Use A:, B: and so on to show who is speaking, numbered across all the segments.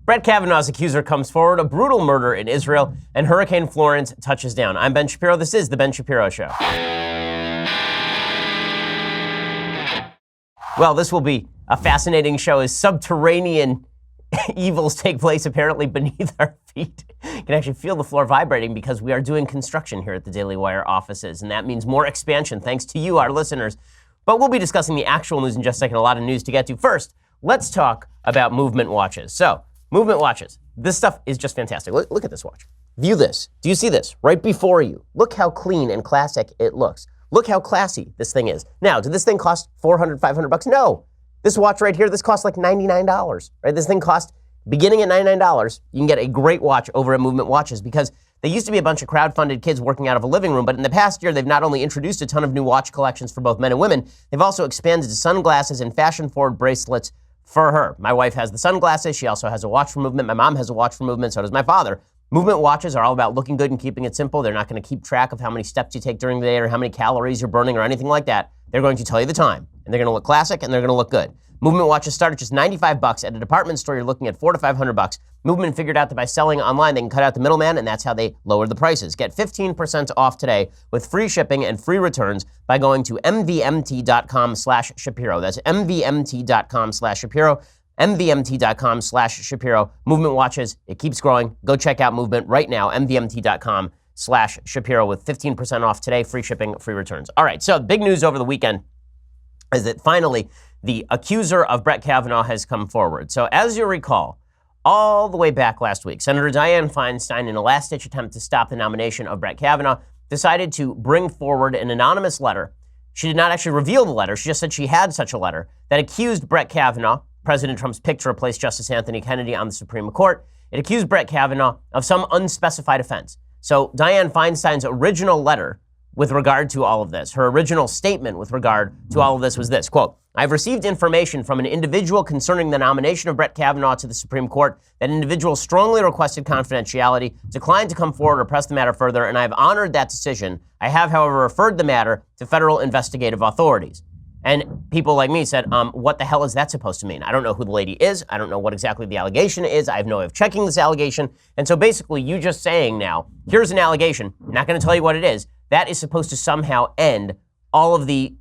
A: Brett Kavanaugh's accuser comes forward, a brutal murder in Israel, and Hurricane Florence touches down. I'm Ben Shapiro. This is The Ben Shapiro Show. Well, this will be a fascinating show as subterranean evils take place apparently beneath our feet. You can actually feel the floor vibrating because we are doing construction here at the Daily Wire offices, and that means more expansion thanks to you, our listeners. But we'll be discussing the actual news in just a second, a lot of news to get to. First, let's talk about movement watches. So, movement watches. This stuff is just fantastic. Look at this watch. View this. Do you see this? Right before you. Look how clean and classic it looks. Look how classy this thing is. Now, did this thing cost $400, $500? No. This watch right here, this costs like $99, right? This thing costs, beginning at $99, you can get a great watch over at Movement Watches because they used to be a bunch of crowd-funded kids working out of a living room, but in the past year, they've not only introduced a ton of new watch collections for both men and women, they've also expanded to sunglasses and fashion-forward bracelets for her. My wife has the sunglasses. She also has a watch for Movement. My mom has a watch for Movement. So does my father. Movement watches are all about looking good and keeping it simple. They're not going to keep track of how many steps you take during the day or how many calories you're burning or anything like that. They're going to tell you the time, and they're going to look classic, and they're going to look good. Movement watches start at just $95. At a department store, you're looking at $400 to $500. Movement figured out that by selling online, they can cut out the middleman, and that's how they lowered the prices. Get 15% off today with free shipping and free returns by going to mvmt.com/Shapiro. That's mvmt.com/Shapiro. mvmt.com/Shapiro. Movement watches, it keeps growing. Go check out Movement right now, mvmt.com/Shapiro with 15% off today, free shipping, free returns. All right, so big news over the weekend is that finally the accuser of Brett Kavanaugh has come forward. So as you recall, all the way back last week, Senator Dianne Feinstein, in a last-ditch attempt to stop the nomination of Brett Kavanaugh, decided to bring forward an anonymous letter. She did not actually reveal the letter. She just said she had such a letter that accused Brett Kavanaugh, President Trump's pick to replace Justice Anthony Kennedy on the Supreme Court. It accused Brett Kavanaugh of some unspecified offense. So Dianne Feinstein's original letter with regard to all of this, her original statement with regard to all of this was this, quote, "I've received information from an individual concerning the nomination of Brett Kavanaugh to the Supreme Court. That individual strongly requested confidentiality, declined to come forward or press the matter further, and I've honored that decision. I have, however, referred the matter to federal investigative authorities." And people like me said, what the hell is that supposed to mean? I don't know who the lady is. I don't know what exactly the allegation is. I have no way of checking this allegation. And so basically, you just saying now, here's an allegation, I'm not going to tell you what it is, that is supposed to somehow end all of the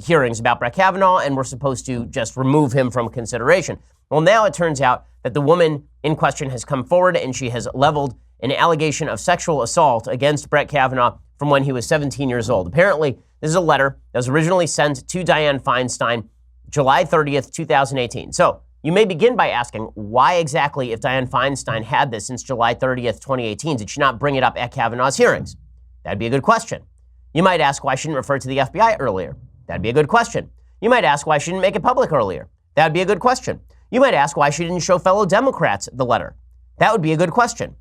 A: hearings about Brett Kavanaugh, and we're supposed to just remove him from consideration. Well, now it turns out that the woman in question has come forward and she has leveled an allegation of sexual assault against Brett Kavanaugh from when he was 17 years old. Apparently, this is a letter that was originally sent to Dianne Feinstein July 30th, 2018. So you may begin by asking, why exactly, if Dianne Feinstein had this since July 30th, 2018, did she not bring it up at Kavanaugh's hearings? That'd be a good question. You might ask why she didn't refer to the FBI earlier. That'd be a good question. You might ask why she didn't make it public earlier. That'd be a good question. You might ask why she didn't show fellow Democrats the letter. That would be a good question.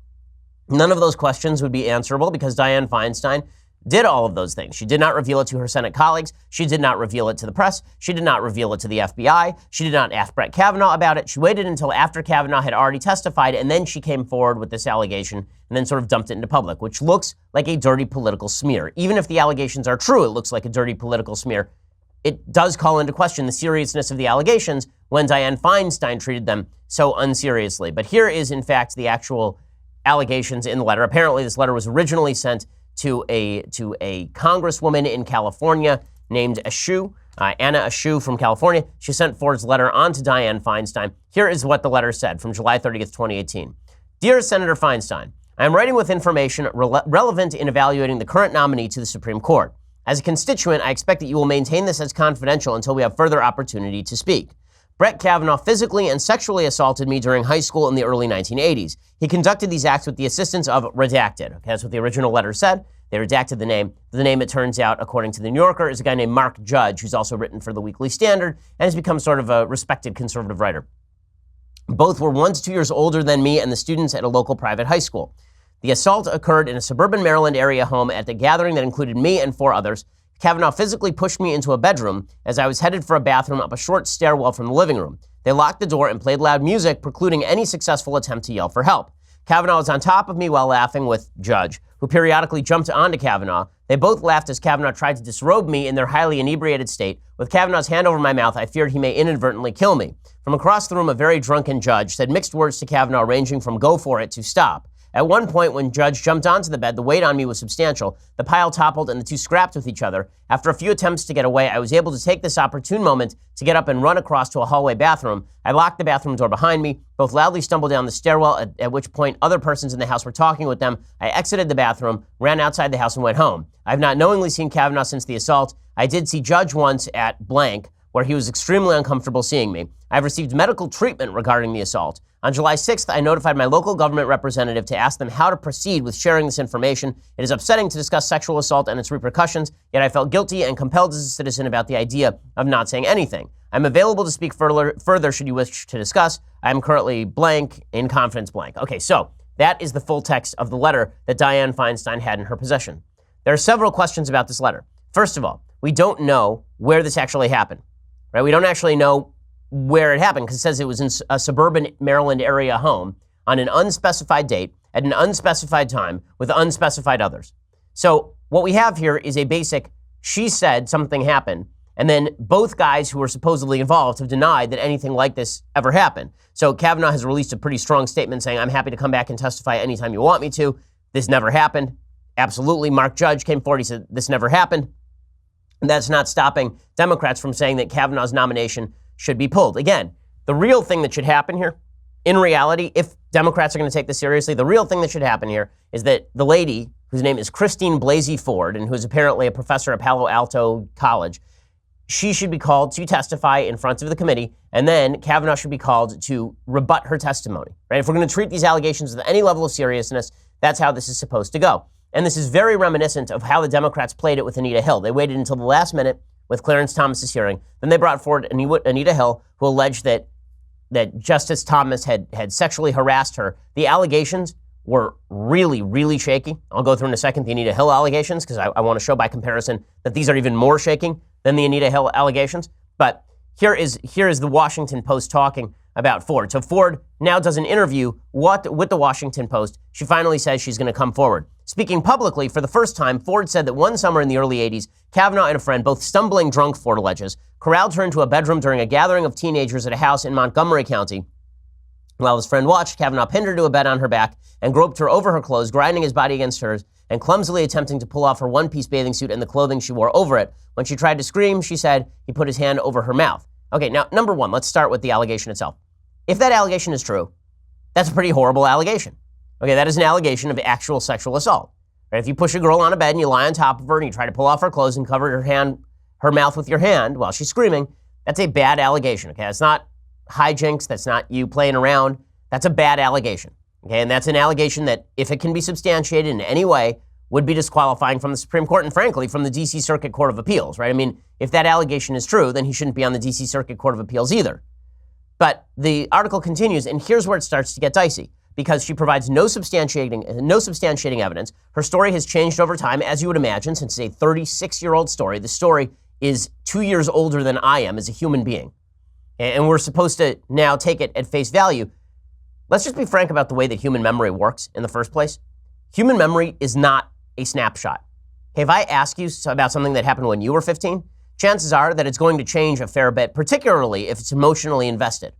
A: None of those questions would be answerable because Dianne Feinstein did all of those things. She did not reveal it to her Senate colleagues. She did not reveal it to the press. She did not reveal it to the FBI. She did not ask Brett Kavanaugh about it. She waited until after Kavanaugh had already testified, and then she came forward with this allegation and then sort of dumped it into public, which looks like a dirty political smear. Even if the allegations are true, it looks like a dirty political smear. It does call into question the seriousness of the allegations when Dianne Feinstein treated them so unseriously. But here is, in fact, the actual allegations in the letter. Apparently, this letter was originally sent to a congresswoman in California named Eshoo, Anna Eshoo from California. She sent Ford's letter on to Dianne Feinstein. Here is what the letter said from July 30th, 2018. Dear Senator Feinstein, I am writing with information relevant in evaluating the current nominee to the Supreme Court. As a constituent, I expect that you will maintain this as confidential until we have further opportunity to speak. Brett Kavanaugh physically and sexually assaulted me during high school in the early 1980s. He conducted these acts with the assistance of redacted. Okay, that's what the original letter said. They redacted the name. The name, it turns out, according to the New Yorker, is a guy named Mark Judge, who's also written for the Weekly Standard and has become sort of a respected conservative writer. Both were 1 to 2 years older than me and the students at a local private high school. The assault occurred in a suburban Maryland area home at a gathering that included me and 4 others. Kavanaugh physically pushed me into a bedroom as I was headed for a bathroom up a short stairwell from the living room. They locked the door and played loud music, precluding any successful attempt to yell for help. Kavanaugh was on top of me while laughing with Judge, who periodically jumped onto Kavanaugh. They both laughed as Kavanaugh tried to disrobe me in their highly inebriated state. With Kavanaugh's hand over my mouth, I feared he may inadvertently kill me. From across the room, a very drunken judge said mixed words to Kavanaugh ranging from go for it to stop. At one point, when Judge jumped onto the bed, the weight on me was substantial. The pile toppled and the two scrapped with each other. After a few attempts to get away, I was able to take this opportune moment to get up and run across to a hallway bathroom. I locked the bathroom door behind me, both loudly stumbled down the stairwell, at which point other persons in the house were talking with them. I exited the bathroom, ran outside the house, and went home. I have not knowingly seen Kavanaugh since the assault. I did see Judge once at blank, where he was extremely uncomfortable seeing me. I've received medical treatment regarding the assault. On July 6th, I notified my local government representative to ask them how to proceed with sharing this information. It is upsetting to discuss sexual assault and its repercussions, yet I felt guilty and compelled as a citizen about the idea of not saying anything. I'm available to speak further should you wish to discuss. I am currently blank, in confidence blank. Okay, so that is the full text of the letter that Dianne Feinstein had in her possession. There are several questions about this letter. First of all, we don't know where this actually happened, right? We don't actually know where it happened because it says it was in a suburban Maryland area home on an unspecified date at an unspecified time with unspecified others. So what we have here is a basic, she said something happened, and then both guys who were supposedly involved have denied that anything like this ever happened. So Kavanaugh has released a pretty strong statement saying, I'm happy to come back and testify anytime you want me to. This never happened. Absolutely. Mark Judge came forward. He said, this never happened. And that's not stopping Democrats from saying that Kavanaugh's nomination should be pulled. Again, the real thing that should happen here, in reality, if Democrats are going to take this seriously, the real thing that should happen here is that the lady, whose name is Christine Blasey Ford, and who's apparently a professor at Palo Alto College, she should be called to testify in front of the committee, and then Kavanaugh should be called to rebut her testimony. Right? If we're going to treat these allegations with any level of seriousness, that's how this is supposed to go. And this is very reminiscent of how the Democrats played it with Anita Hill. They waited until the last minute with Clarence Thomas's hearing. Then they brought forward Anita Hill, who alleged that Justice Thomas had sexually harassed her. The allegations were really, really shaky. I'll go through in a second the Anita Hill allegations because I want to show by comparison that these are even more shaking than the Anita Hill allegations. But here is the Washington Post talking about Ford. So Ford now does an interview with the Washington Post. She finally says she's going to come forward. Speaking publicly for the first time, Ford said that one summer in the early 80s, Kavanaugh and a friend, both stumbling drunk, Ford alleges, corralled her into a bedroom during a gathering of teenagers at a house in Montgomery County. While his friend watched, Kavanaugh pinned her to a bed on her back and groped her over her clothes, grinding his body against hers and clumsily attempting to pull off her one-piece bathing suit and the clothing she wore over it. When she tried to scream, she said he put his hand over her mouth. Okay, now, number one, let's start with the allegation itself. If that allegation is true, that's a pretty horrible allegation. Okay, that is an allegation of actual sexual assault. Right? If you push a girl on a bed and you lie on top of her and you try to pull off her clothes and cover her mouth with your hand while she's screaming, that's a bad allegation. Okay, that's not hijinks. That's not you playing around. That's a bad allegation. Okay, and that's an allegation that, if it can be substantiated in any way, would be disqualifying from the Supreme Court and, frankly, from the D.C. Circuit Court of Appeals. Right? I mean, if that allegation is true, then he shouldn't be on the D.C. Circuit Court of Appeals either. But the article continues, and here's where it starts to get dicey, because she provides no substantiating evidence. Her story has changed over time, as you would imagine, since it's a 36-year-old story. The story is 2 years older than I am as a human being. And we're supposed to now take it at face value. Let's just be frank about the way that human memory works in the first place. Human memory is not a snapshot. Okay, if I ask you about something that happened when you were 15, chances are that it's going to change a fair bit, particularly if it's emotionally invested.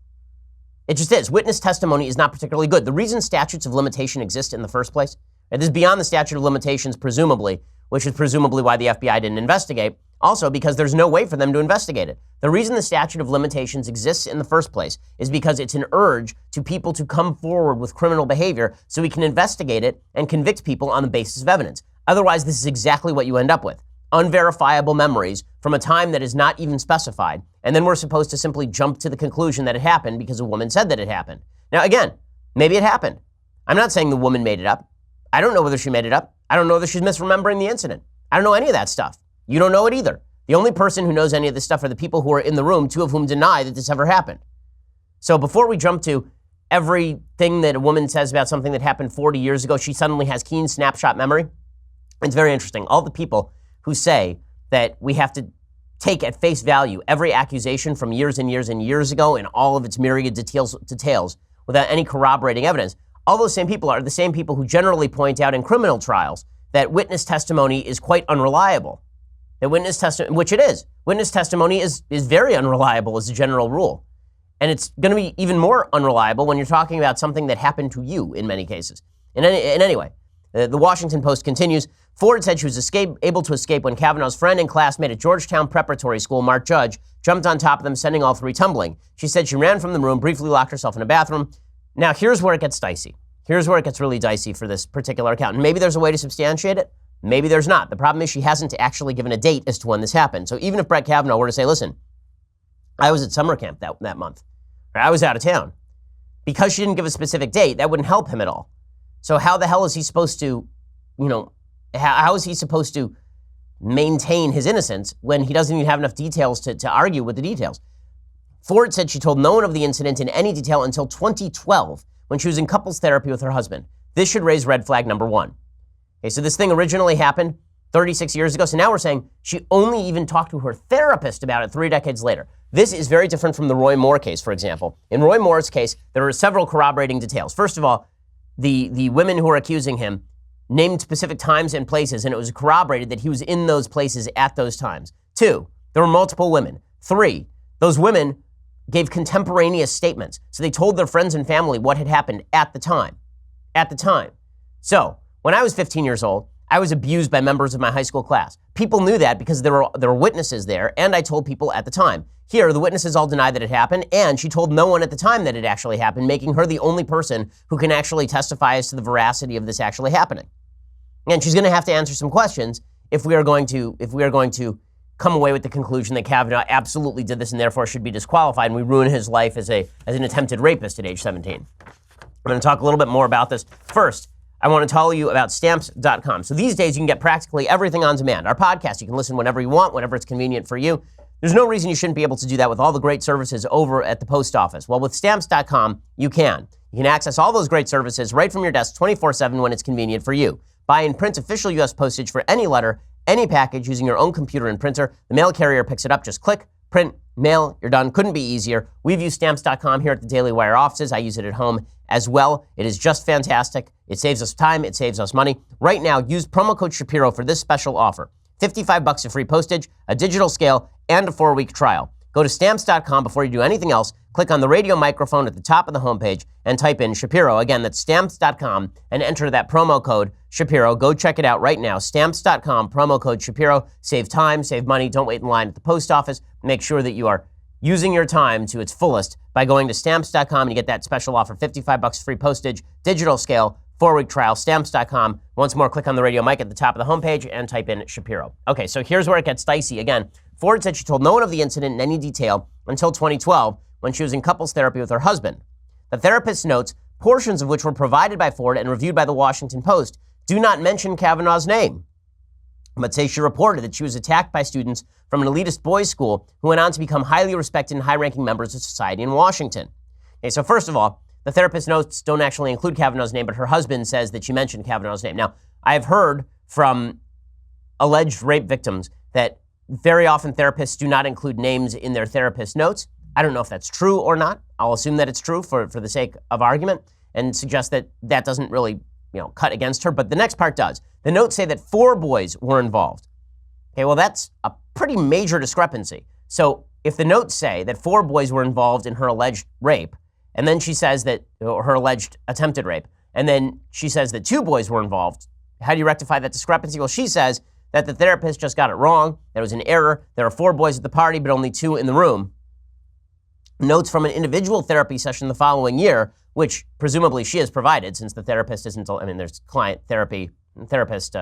A: It just is. Witness testimony is not particularly good. The reason statutes of limitation exist in the first place, and this is beyond the statute of limitations, presumably, which is presumably why the FBI didn't investigate, also because there's no way for them to investigate it. The reason the statute of limitations exists in the first place is because it's an urge to people to come forward with criminal behavior so we can investigate it and convict people on the basis of evidence. Otherwise, this is exactly what you end up with. Unverifiable memories from a time that is not even specified, and then we're supposed to simply jump to the conclusion that it happened because a woman said that it happened. Now, again, maybe it happened. I'm not saying the woman made it up. I don't know whether she made it up. I don't know whether she's misremembering the incident. I don't know any of that stuff. You don't know it either. The only person who knows any of this stuff are the people who are in the room, two of whom deny that this ever happened. So before we jump to everything that a woman says about something that happened 40 years ago, she suddenly has keen snapshot memory. It's very interesting. All the people who say that we have to take at face value every accusation from years and years and years ago and all of its myriad details without any corroborating evidence, all those same people are the same people who generally point out in criminal trials that witness testimony is quite unreliable. That which it is. Witness testimony is very unreliable as a general rule. And it's going to be even more unreliable when you're talking about something that happened to you in many cases. Anyway, the Washington Post continues. Fuld said she was able to escape when Kavanaugh's friend and classmate at Georgetown Preparatory School, Mark Judge, jumped on top of them, sending all three tumbling. She said she ran from the room, briefly locked herself in a bathroom. Now, here's where it gets dicey. Here's where it gets really dicey for this particular account. And maybe there's a way to substantiate it. Maybe there's not. The problem is she hasn't actually given a date as to when this happened. So even if Brett Kavanaugh were to say, listen, I was at summer camp that month, or I was out of town, because she didn't give a specific date, that wouldn't help him at all. So how the hell is he supposed to, how is he supposed to maintain his innocence when he doesn't even have enough details to argue with the details? Fuld said she told no one of the incident in any detail until 2012 when she was in couples therapy with her husband. This should raise red flag number one. Okay, so this thing originally happened 36 years ago. So now we're saying she only even talked to her therapist about it 3 decades later. This is very different from the Roy Moore case, for example. In Roy Moore's case, there are several corroborating details. First of all, the women who were accusing him named specific times and places, and it was corroborated that he was in those places at those times. 2, there were multiple women. 3, those women gave contemporaneous statements. So they told their friends and family what had happened at the time. At the time. So when I was 15 years old, I was abused by members of my high school class. People knew that because there were witnesses there, and I told people at the time. Here, the witnesses all denied that it happened, and she told no one at the time that it actually happened, making her the only person who can actually testify as to the veracity of this actually happening. And she's going to have to answer some questions if we are going to come away with the conclusion that Kavanaugh absolutely did this and therefore should be disqualified, and we ruin his life as an attempted rapist at age 17. I'm going to talk a little bit more about this. First, I want to tell you about Stamps.com. So these days, you can get practically everything on demand. Our podcast, you can listen whenever you want, whenever it's convenient for you. There's no reason you shouldn't be able to do that with all the great services over at the post office. Well, with Stamps.com, you can. You can access all those great services right from your desk 24/7 when it's convenient for you. Buy and print official U.S. postage for any letter, any package using your own computer and printer. The mail carrier picks it up. Just click, print, mail, you're done. Couldn't be easier. We've used Stamps.com here at the Daily Wire offices. I use it at home as well. It is just fantastic. It saves us time. It saves us money. Right now, use promo code Shapiro for this special offer. $55 of free postage, a digital scale, and a 4-week trial. Go to Stamps.com before you do anything else. Click on the radio microphone at the top of the homepage and type in Shapiro. Again, that's Stamps.com, and enter that promo code Shapiro. Go check it out right now. Stamps.com, promo code Shapiro. Save time, save money. Don't wait in line at the post office. Make sure that you are using your time to its fullest by going to Stamps.com and you get that special offer, $55 free postage, digital scale, 4-week trial, Stamps.com. Once more, click on the radio mic at the top of the homepage and type in Shapiro. Okay, so here's where it gets dicey. Again, Fuld said she told no one of the incident in any detail until 2012 when she was in couples therapy with her husband. The therapist's notes, portions of which were provided by Fuld and reviewed by the Washington Post, do not mention Kavanaugh's name, but say she reported that she was attacked by students from an elitist boys' school who went on to become highly respected and high-ranking members of society in Washington. Okay, so first of all, the therapist's notes don't actually include Kavanaugh's name, but her husband says that she mentioned Kavanaugh's name. Now, I've heard from alleged rape victims that very often therapists do not include names in their therapist notes. I don't know if that's true or not. I'll assume that it's true for the sake of argument and suggest that that doesn't really cut against her. But the next part does. The notes say that 4 boys were involved. Okay, well, that's a pretty major discrepancy. So if the notes say that 4 boys were involved in her alleged rape, and then she says that, or her alleged attempted rape, and then she says that 2 boys were involved, how do you rectify that discrepancy? Well, she says that the therapist just got it wrong. There was an error. There are 4 boys at the party, but only 2 in the room. Notes from an individual therapy session the following year, which presumably she has provided since the therapist isn't, there's client therapy and therapist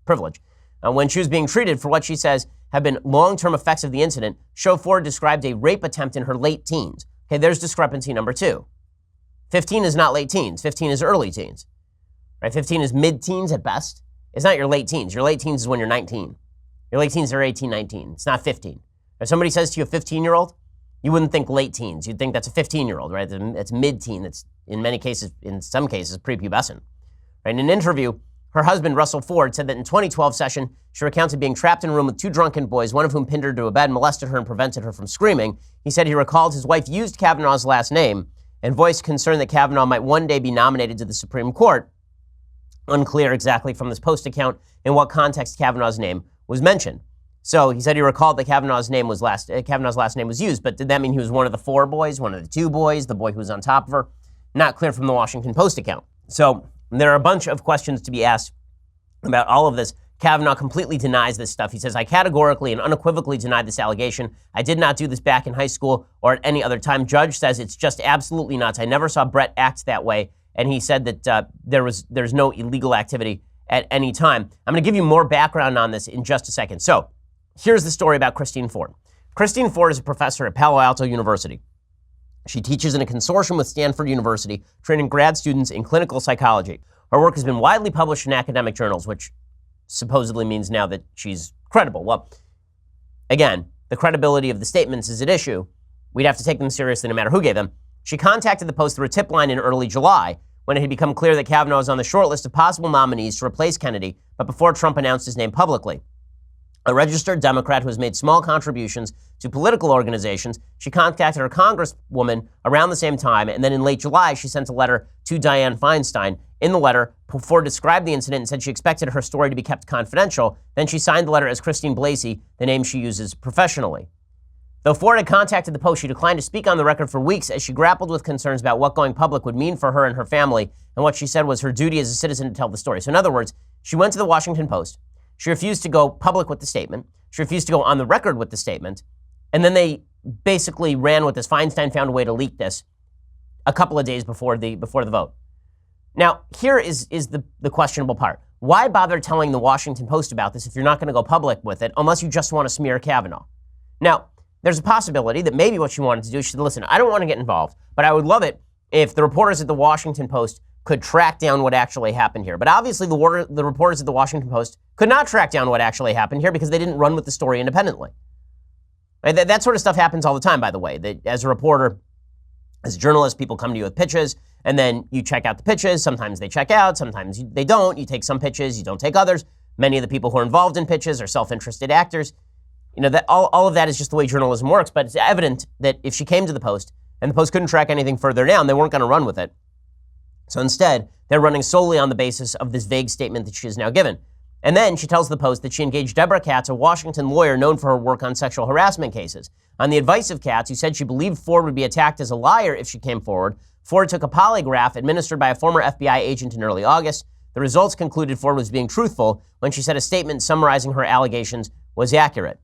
A: privilege. When she was being treated for what she says have been long-term effects of the incident, show Fuld described a rape attempt in her late teens. Okay, there's discrepancy number 2. 15 is not late teens. 15 is early teens. Right? 15 is mid-teens at best. It's not your late teens. Your late teens is when you're 19. Your late teens are 18, 19. It's not 15. If somebody says to you a 15-year-old, you wouldn't think late teens. You'd think that's a 15-year-old, right? It's mid-teen. That's in some cases, prepubescent. Right? In an interview, her husband, Russell Fuld, said that in 2012 session, she recounted being trapped in a room with 2 drunken boys, one of whom pinned her to a bed, molested her, and prevented her from screaming. He said he recalled his wife used Kavanaugh's last name and voiced concern that Kavanaugh might one day be nominated to the Supreme Court. Unclear exactly from this Post account in what context Kavanaugh's name was mentioned. So he said he recalled that Kavanaugh's last name was used, but did that mean he was one of the 4 boys, one of the 2 boys, the boy who was on top of her? Not clear from the Washington Post account. So there are a bunch of questions to be asked about all of this. Kavanaugh completely denies this stuff. He says, I categorically and unequivocally denied this allegation. I did not do this back in high school or at any other time. Judge says it's just absolutely nuts. I never saw Brett act that way. And he said that there's no illegal activity at any time. I'm going to give you more background on this in just a second. So here's the story about Christine Ford. Christine Ford is a professor at Palo Alto University. She teaches in a consortium with Stanford University, training grad students in clinical psychology. Her work has been widely published in academic journals, which supposedly means now that she's credible. Well, again, the credibility of the statements is at issue. We'd have to take them seriously no matter who gave them. She contacted the Post through a tip line in early July when it had become clear that Kavanaugh was on the short list of possible nominees to replace Kennedy, but before Trump announced his name publicly. A registered Democrat who has made small contributions to political organizations, she contacted her congresswoman around the same time, and then in late July, she sent a letter to Dianne Feinstein. In the letter, Ford described the incident and said she expected her story to be kept confidential. Then she signed the letter as Christine Blasey, the name she uses professionally. Though Ford had contacted the Post, she declined to speak on the record for weeks as she grappled with concerns about what going public would mean for her and her family, and what she said was her duty as a citizen to tell the story. So in other words, she went to the Washington Post. She refused to go public with the statement. She refused to go on the record with the statement. And then they basically ran with this. Feinstein found a way to leak this a couple of days before the vote. Now, here is the questionable part. Why bother telling the Washington Post about this if you're not going to go public with it, unless you just want to smear Kavanaugh? Now, there's a possibility that maybe what she wanted to do, she said, listen, I don't want to get involved, but I would love it if the reporters at the Washington Post could track down what actually happened here. But obviously the reporters at the Washington Post could not track down what actually happened here because they didn't run with the story independently. Right? That sort of stuff happens all the time, by the way. That as a reporter, as a journalist, people come to you with pitches, and then you check out the pitches. Sometimes they check out, sometimes they don't. You take some pitches, you don't take others. Many of the people who are involved in pitches are self-interested actors. You know, that all of that is just the way journalism works, but it's evident that if she came to the Post and the Post couldn't track anything further down, they weren't going to run with it. So instead, they're running solely on the basis of this vague statement that she has now given. And then she tells the Post that she engaged Deborah Katz, a Washington lawyer known for her work on sexual harassment cases. On the advice of Katz, who said she believed Ford would be attacked as a liar if she came forward, Ford took a polygraph administered by a former FBI agent in early August. The results concluded Ford was being truthful when she said a statement summarizing her allegations was accurate.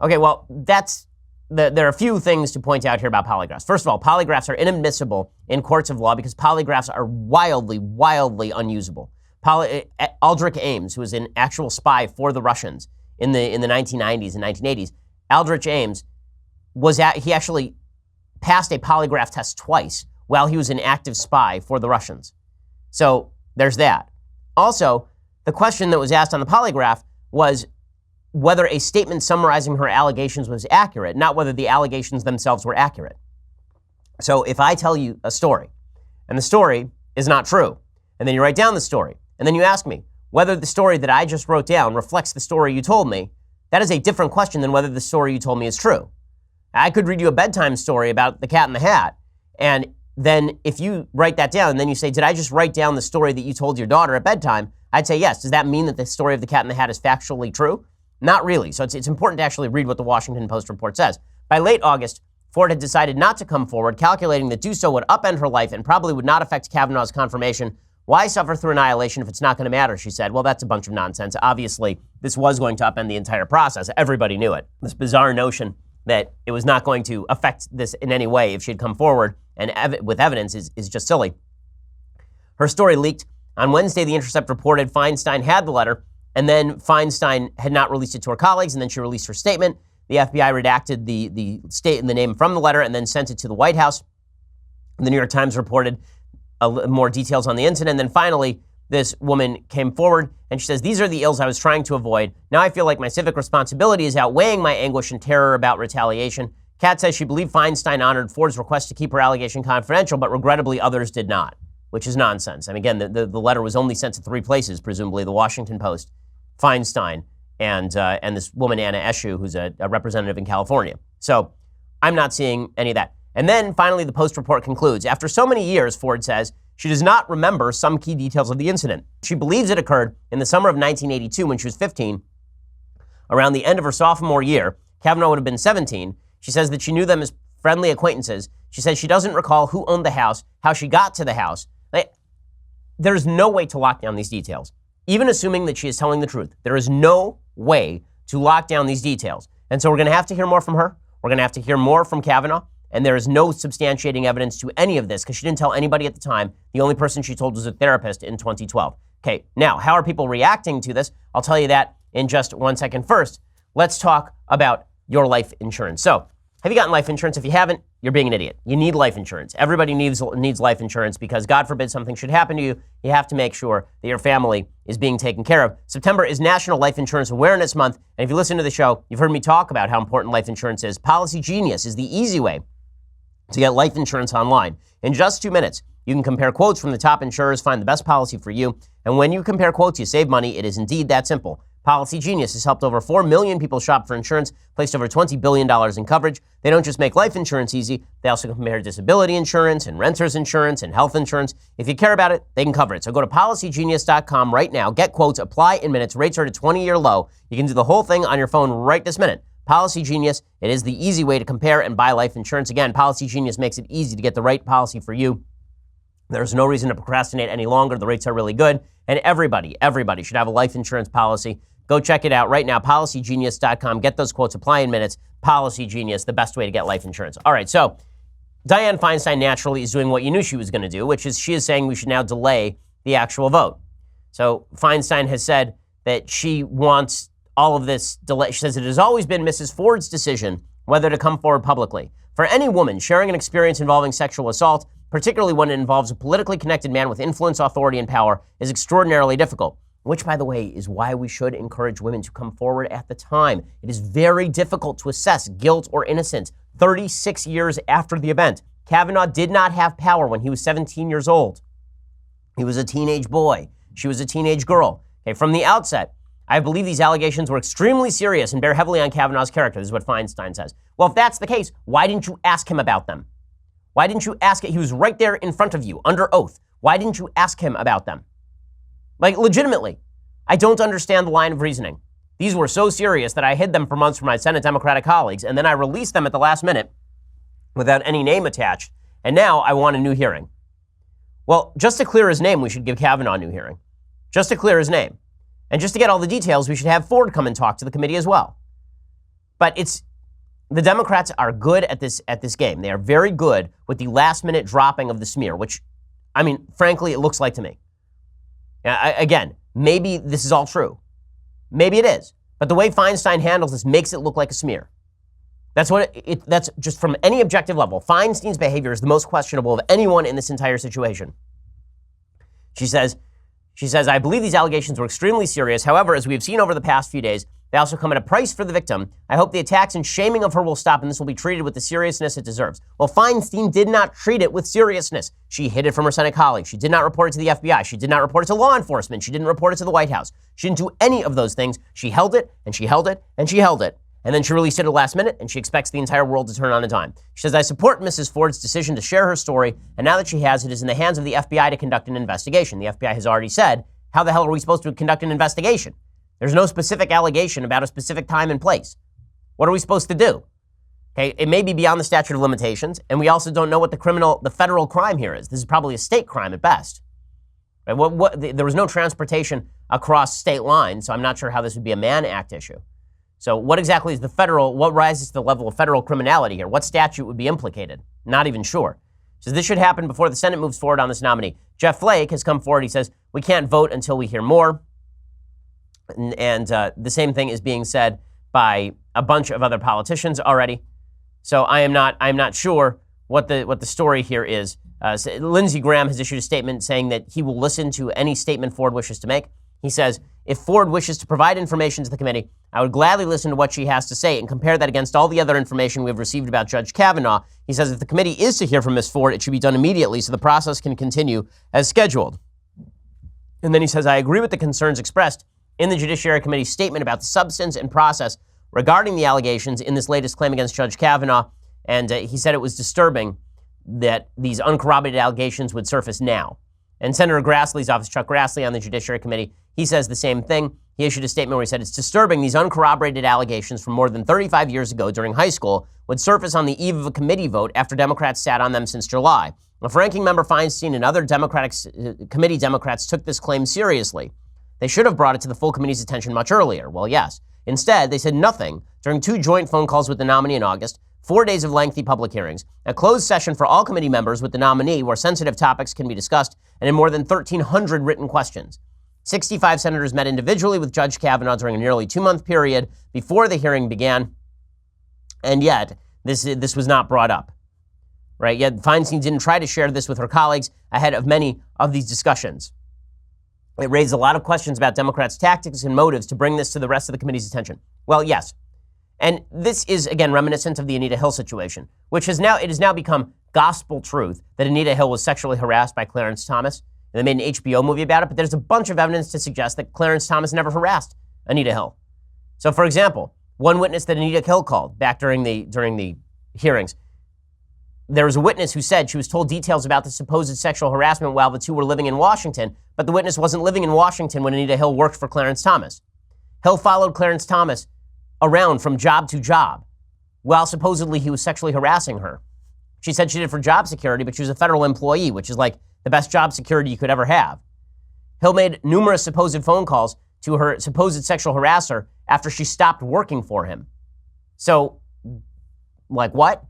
A: Okay, well, there are a few things to point out here about polygraphs. First of all, polygraphs are inadmissible in courts of law because polygraphs are wildly, wildly unusable. Aldrich Ames, who was an actual spy for the Russians in the 1990s and 1980s, Aldrich Ames he actually passed a polygraph test twice while he was an active spy for the Russians. So there's that. Also, the question that was asked on the polygraph was whether a statement summarizing her allegations was accurate, not whether the allegations themselves were accurate. So if I tell you a story, and the story is not true, and then you write down the story, and then you ask me whether the story that I just wrote down reflects the story you told me, that is a different question than whether the story you told me is true. I could read you a bedtime story about the Cat in the Hat, and then if you write that down, and then you say, did I just write down the story that you told your daughter at bedtime? I'd say yes. Does that mean that the story of the Cat in the Hat is factually true? Not really. So it's important to actually read what the Washington Post report says. By late August, Ford had decided not to come forward, calculating that do so would upend her life and probably would not affect Kavanaugh's confirmation. Why suffer through annihilation if it's not going to matter, she said. Well, that's a bunch of nonsense. Obviously, this was going to upend the entire process. Everybody knew it. This bizarre notion that it was not going to affect this in any way if she had come forward and with evidence is just silly. Her story leaked. On Wednesday, The Intercept reported Feinstein had the letter, and then Feinstein had not released it to her colleagues, and then she released her statement. The FBI redacted the name from the letter and then sent it to the White House. The New York Times reported more details on the incident. And then finally, this woman came forward and she says, these are the ills I was trying to avoid. Now I feel like my civic responsibility is outweighing my anguish and terror about retaliation. Kat says she believed Feinstein honored Ford's request to keep her allegation confidential, but regrettably others did not, which is nonsense. I mean, again, the letter was only sent to 3 places, presumably the Washington Post, Feinstein, and this woman, Anna Eshoo, who's a representative in California. So I'm not seeing any of that. And then finally, the Post report concludes. After so many years, Ford says, She does not remember some key details of the incident. She believes it occurred in the summer of 1982 when she was 15. Around the end of her sophomore year, Kavanaugh would have been 17. She says that she knew them as friendly acquaintances. She says she doesn't recall who owned the house, how she got to the house. There's no way to lock down these details. Even assuming that she is telling the truth, there is no way to lock down these details. And so we're going to have to hear more from her. We're going to have to hear more from Kavanaugh. And there is no substantiating evidence to any of this because she didn't tell anybody at the time. The only person she told was a therapist in 2012. Okay, now, how are people reacting to this? I'll tell you that in just 1 second. First, let's talk about your life insurance. So, have you gotten life insurance? If you haven't, you're being an idiot. You need life insurance. Everybody needs life insurance because God forbid something should happen to you. You have to make sure that your family is being taken care of. September is National Life Insurance Awareness Month. And if you listen to the show, you've heard me talk about how important life insurance is. PolicyGenius is the easy way to get life insurance online. In just 2 minutes, you can compare quotes from the top insurers, find the best policy for you. And when you compare quotes, you save money. It is indeed that simple. PolicyGenius has helped over 4 million people shop for insurance, placed over $20 billion in coverage. They don't just make life insurance easy, they also compare disability insurance and renter's insurance and health insurance. If you care about it, they can cover it. So go to PolicyGenius.com right now, get quotes, apply in minutes, rates are at a 20-year low. You can do the whole thing on your phone right this minute. PolicyGenius, it is the easy way to compare and buy life insurance. Again, PolicyGenius makes it easy to get the right policy for you. There's no reason to procrastinate any longer. The rates are really good. And everybody should have a life insurance policy. Go check it out right now, PolicyGenius.com. Get those quotes, apply in minutes. PolicyGenius, the best way to get life insurance. All right, so Dianne Feinstein naturally is doing what you knew she was going to do, which is she is saying we should now delay the actual vote. So Feinstein has said that she wants all of this delay. She says it has always been Mrs. Ford's decision whether to come forward publicly. For any woman sharing an experience involving sexual assault, particularly when it involves a politically connected man with influence, authority, and power, is extraordinarily difficult. Which, by the way, is why we should encourage women to come forward at the time. It is very difficult to assess guilt or innocence 36 years after the event. Kavanaugh did not have power when he was 17 years old. He was a teenage boy. She was a teenage girl. Okay, from the outset, I believe these allegations were extremely serious and bear heavily on Kavanaugh's character. This is what Feinstein says. Well, if that's the case, why didn't you ask him about them? Why didn't you ask it? He was right there in front of you, under oath. Why didn't you ask him about them? Like, legitimately, I don't understand the line of reasoning. These were so serious that I hid them for months from my Senate Democratic colleagues, and then I released them at the last minute without any name attached, and now I want a new hearing. Well, just to clear his name, we should give Kavanaugh a new hearing. Just to clear his name. And just to get all the details, we should have Fuld come and talk to the committee as well. But the Democrats are good at this game. They are very good with the last-minute dropping of the smear, which, I mean, frankly, it looks like to me. Again, maybe this is all true. Maybe it is. But the way Feinstein handles this makes it look like a smear. That's that's just from any objective level. Feinstein's behavior is the most questionable of anyone in this entire situation. She says, I believe these allegations were extremely serious. However, as we have seen over the past few days, they also come at a price for the victim. I hope the attacks and shaming of her will stop and this will be treated with the seriousness it deserves. Well, Feinstein did not treat it with seriousness. She hid it from her Senate colleagues. She did not report it to the FBI. She did not report it to law enforcement. She didn't report it to the White House. She didn't do any of those things. She held it and she held it and she held it. And then she released it at the last minute and she expects the entire world to turn on a dime. She says, I support Mrs. Ford's decision to share her story. And now that she has, it is in the hands of the FBI to conduct an investigation. The FBI has already said, how the hell are we supposed to conduct an investigation? There's no specific allegation about a specific time and place. What are we supposed to do? Okay, it may be beyond the statute of limitations, and we also don't know what the federal crime here is. This is probably a state crime at best. Right? There was no transportation across state lines, so I'm not sure how this would be a Mann Act issue. So what exactly is what rises to the level of federal criminality here? What statute would be implicated? Not even sure. So this should happen before the Senate moves forward on this nominee. Jeff Flake has come forward. He says, we can't vote until we hear more. And the same thing is being said by a bunch of other politicians already. So I'm not sure what the story here is. Lindsey Graham has issued a statement saying that he will listen to any statement Ford wishes to make. He says, if Ford wishes to provide information to the committee, I would gladly listen to what she has to say and compare that against all the other information we've received about Judge Kavanaugh. He says if the committee is to hear from Ms. Ford, it should be done immediately so the process can continue as scheduled. And then he says, I agree with the concerns expressed in the Judiciary Committee's statement about the substance and process regarding the allegations in this latest claim against Judge Kavanaugh. And he said it was disturbing that these uncorroborated allegations would surface now. And Senator Grassley's office, Chuck Grassley on the Judiciary Committee, he says the same thing. He issued a statement where he said, it's disturbing these uncorroborated allegations from more than 35 years ago during high school would surface on the eve of a committee vote after Democrats sat on them since July. If Ranking Member Feinstein and other committee Democrats took this claim seriously, they should have brought it to the full committee's attention much earlier. Well, yes. Instead, they said nothing during 2 joint phone calls with the nominee in August, 4 days of lengthy public hearings, a closed session for all committee members with the nominee where sensitive topics can be discussed, and in more than 1,300 written questions. 65 senators met individually with Judge Kavanaugh during a nearly 2-month period before the hearing began, and yet this was not brought up. Right? Yet Feinstein didn't try to share this with her colleagues ahead of many of these discussions. It raised a lot of questions about Democrats' tactics and motives to bring this to the rest of the committee's attention. Well, yes. And this is, again, reminiscent of the Anita Hill situation, which has now become gospel truth that Anita Hill was sexually harassed by Clarence Thomas. And they made an HBO movie about it, but there's a bunch of evidence to suggest that Clarence Thomas never harassed Anita Hill. So, for example, one witness that Anita Hill called back during the hearings, there was a witness who said she was told details about the supposed sexual harassment while the two were living in Washington, but the witness wasn't living in Washington when Anita Hill worked for Clarence Thomas. Hill followed Clarence Thomas around from job to job while supposedly he was sexually harassing her. She said she did it for job security, but she was a federal employee, which is like the best job security you could ever have. Hill made numerous supposed phone calls to her supposed sexual harasser after she stopped working for him. So, like what?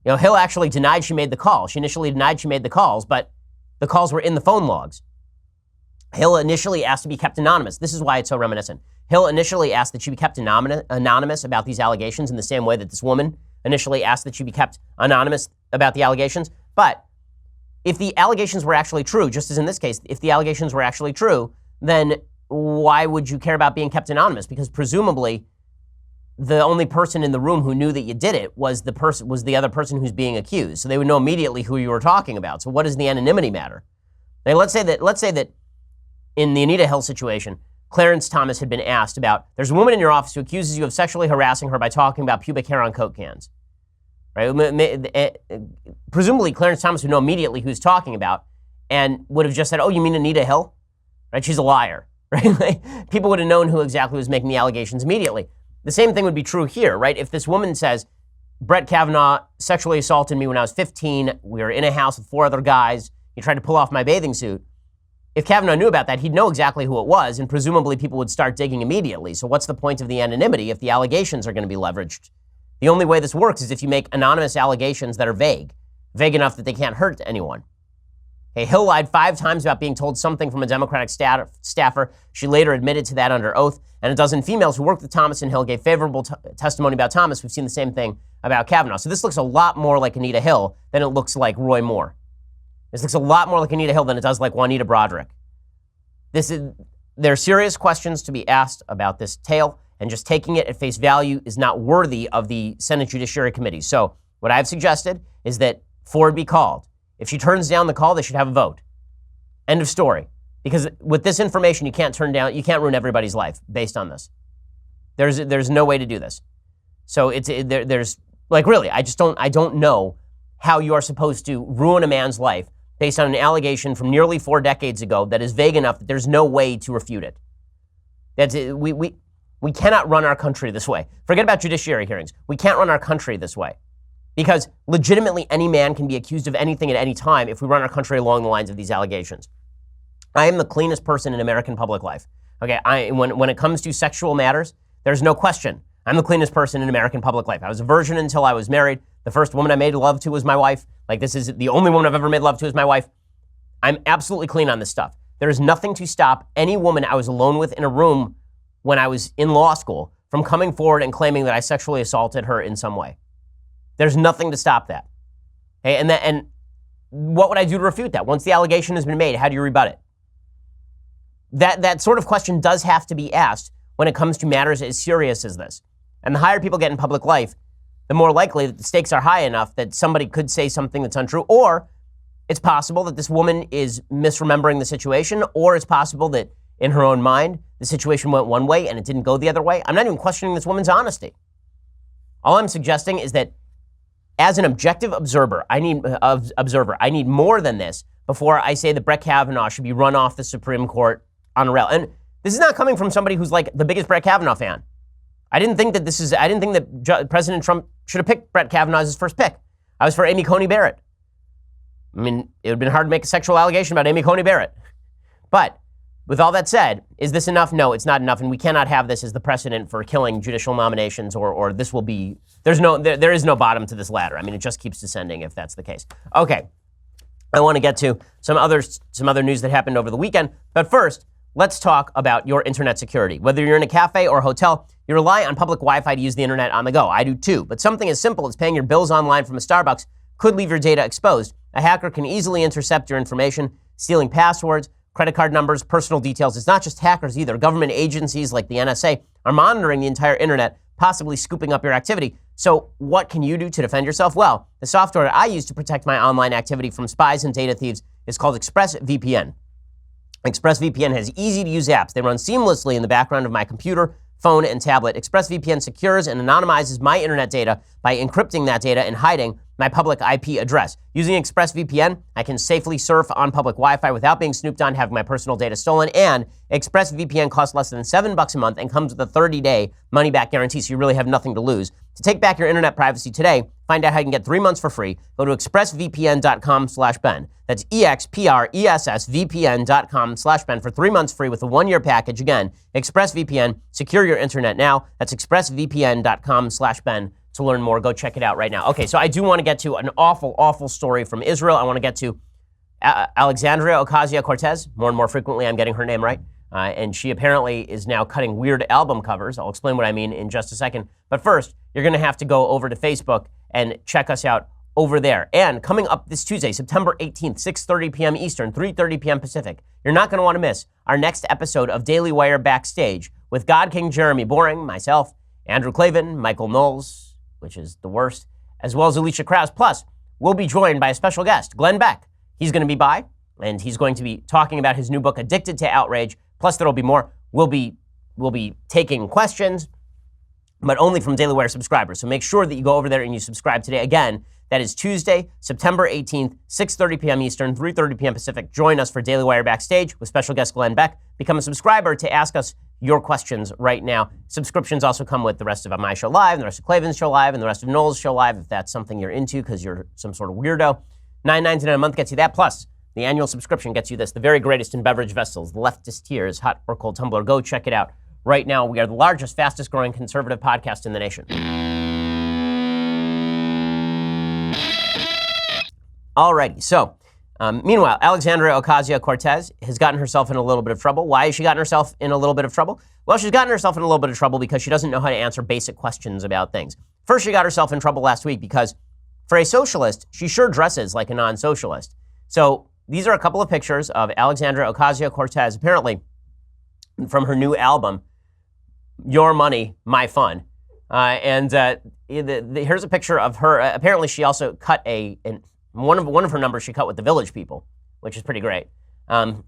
A: You know, Hill actually denied she made the call. She initially denied she made the calls, but the calls were in the phone logs. Hill initially asked to be kept anonymous. This is why it's so reminiscent. Hill initially asked that she be kept anonymous about these allegations in the same way that this woman initially asked that she be kept anonymous about the allegations. But if the allegations were actually true, just as in this case, if the allegations were actually true, then why would you care about being kept anonymous? Because presumably the only person in the room who knew that you did it was the other person who's being accused. So they would know immediately who you were talking about. So what does the anonymity matter? Now, let's say that in the Anita Hill situation, Clarence Thomas had been asked about, there's a woman in your office who accuses you of sexually harassing her by talking about pubic hair on Coke cans. Right? Presumably, Clarence Thomas would know immediately who he's talking about and would have just said, oh, you mean Anita Hill? Right? She's a liar. Right? People would have known who exactly was making the allegations immediately. The same thing would be true here, right? If this woman says, Brett Kavanaugh sexually assaulted me when I was 15, we were in a house with 4 other guys, he tried to pull off my bathing suit. If Kavanaugh knew about that, he'd know exactly who it was, and presumably people would start digging immediately. So what's the point of the anonymity if the allegations are going to be leveraged? The only way this works is if you make anonymous allegations that are vague enough that they can't hurt anyone. Okay, Hill lied 5 times about being told something from a Democratic staffer. She later admitted to that under oath. And a dozen females who worked with Thomas and Hill gave favorable testimony about Thomas. We've seen the same thing about Kavanaugh. So this looks a lot more like Anita Hill than it looks like Roy Moore. This looks a lot more like Anita Hill than it does like Juanita Broderick. There are serious questions to be asked about this tale, and just taking it at face value is not worthy of the Senate Judiciary Committee. So what I've suggested is that Ford be called. If she turns down the call, they should have a vote. End of story. Because with this information, you can't ruin everybody's life based on this. There's no way to do this. So there's like really, I don't know how you are supposed to ruin a man's life based on an allegation from nearly 4 decades ago that is vague enough that there's no way to refute it. We cannot run our country this way. Forget about judiciary hearings. We can't run our country this way. Because legitimately any man can be accused of anything at any time if we run our country along the lines of these allegations. I am the cleanest person in American public life. Okay, when it comes to sexual matters, there's no question. I'm the cleanest person in American public life. I was a virgin until I was married. The first woman I made love to was my wife. Like, this is the only woman I've ever made love to is my wife. I'm absolutely clean on this stuff. There is nothing to stop any woman I was alone with in a room when I was in law school from coming forward and claiming that I sexually assaulted her in some way. There's nothing to stop that. Okay, and what would I do to refute that? Once the allegation has been made, how do you rebut it? That sort of question does have to be asked when it comes to matters as serious as this. And the higher people get in public life, the more likely that the stakes are high enough that somebody could say something that's untrue, or it's possible that this woman is misremembering the situation, or it's possible that in her own mind, the situation went one way and it didn't go the other way. I'm not even questioning this woman's honesty. All I'm suggesting is that as an objective observer, I need more than this before I say that Brett Kavanaugh should be run off the Supreme Court on a rail. And this is not coming from somebody who's like the biggest Brett Kavanaugh fan. I didn't think that President Trump should have picked Brett Kavanaugh as his first pick. I was for Amy Coney Barrett. I mean, it would have been hard to make a sexual allegation about Amy Coney Barrett. But with all that said, is this enough? No, it's not enough, and we cannot have this as the precedent for killing judicial nominations, or this will be, there is no bottom to this ladder. I mean, it just keeps descending if that's the case. Okay, I want to get to some other news that happened over the weekend, but first, let's talk about your internet security. Whether you're in a cafe or a hotel, you rely on public Wi-Fi to use the internet on the go. I do too, but something as simple as paying your bills online from a Starbucks could leave your data exposed. A hacker can easily intercept your information, stealing passwords, credit card numbers, personal details. It's not just hackers either. Government agencies like the NSA are monitoring the entire internet, possibly scooping up your activity. So what can you do to defend yourself? Well, the software I use to protect my online activity from spies and data thieves is called ExpressVPN. ExpressVPN has easy-to-use apps. They run seamlessly in the background of my computer, phone, and tablet. ExpressVPN secures and anonymizes my internet data by encrypting that data and hiding my public IP address. Using ExpressVPN, I can safely surf on public Wi-Fi without being snooped on, having my personal data stolen, and ExpressVPN costs less than $7 a month and comes with a 30-day money-back guarantee, so you really have nothing to lose. To take back your internet privacy today, find out how you can get 3 months for free. Go to expressvpn.com/Ben. That's expressvpn.com/Ben for 3 months free with a 1-year package. Again, ExpressVPN. Secure your internet now. That's expressvpn.com/Ben. To learn more, go check it out right now. Okay, so I do want to get to an awful story from Israel. I want to get to Alexandria Ocasio-Cortez. More and more frequently, I'm getting her name right. And she apparently is now cutting weird album covers. I'll explain what I mean in just a second. But first, you're going to have to go over to Facebook and check us out over there. And coming up this Tuesday, September 18th, 6:30 p.m. Eastern, 3:30 p.m. Pacific, you're not going to want to miss our next episode of Daily Wire Backstage with God King Jeremy Boring, myself, Andrew Klavan, Michael Knowles, which is the worst, as well as Alicia Krause. Plus, we'll be joined by a special guest, Glenn Beck. He's going to be by, and he's going to be talking about his new book, Addicted to Outrage. Plus, there'll be more. We'll be taking questions, but only from Daily Wire subscribers. So make sure that you go over there and you subscribe today. Again, that is Tuesday, September 18th, 6:30 p.m. Eastern, 3:30 p.m. Pacific. Join us for Daily Wire Backstage with special guest Glenn Beck. Become a subscriber to ask us your questions right now. Subscriptions also come with the rest of my show live, and the rest of Klavan's show live, and the rest of Knowles' show live, if that's something you're into because you're some sort of weirdo. $9.99 a month gets you that. Plus, the annual subscription gets you this, the very greatest in beverage vessels, the leftist tears, hot or cold tumbler. Go check it out right now. We are the largest, fastest growing conservative podcast in the nation. Alrighty, so meanwhile, Alexandria Ocasio-Cortez has gotten herself in a little bit of trouble. Why has she gotten herself in a little bit of trouble? Well, she's gotten herself in a little bit of trouble because she doesn't know how to answer basic questions about things. First, she got herself in trouble last week because for a socialist, she sure dresses like a non-socialist. So these are a couple of pictures of Alexandria Ocasio-Cortez, apparently from her new album, Your Money, My Fun. Here's a picture of her. Apparently, she also cut one of her numbers she cut with the Village People, which is pretty great.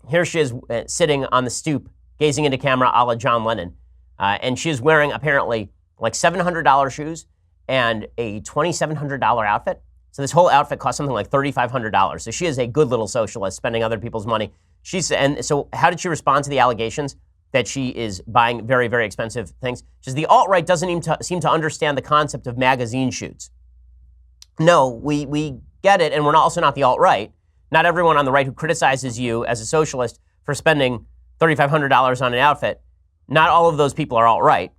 A: Here she is sitting on the stoop, gazing into camera a la John Lennon. And she is wearing apparently like $700 shoes and a $2,700 outfit. So this whole outfit cost something like $3,500. So she is a good little socialist, spending other people's money. And so how did she respond to the allegations that she is buying very, very expensive things? She says the alt-right doesn't even seem to understand the concept of magazine shoots. No, we get it, and we're also not the alt-right. Not everyone on the right who criticizes you as a socialist for spending $3,500 on an outfit, not all of those people are alt-right.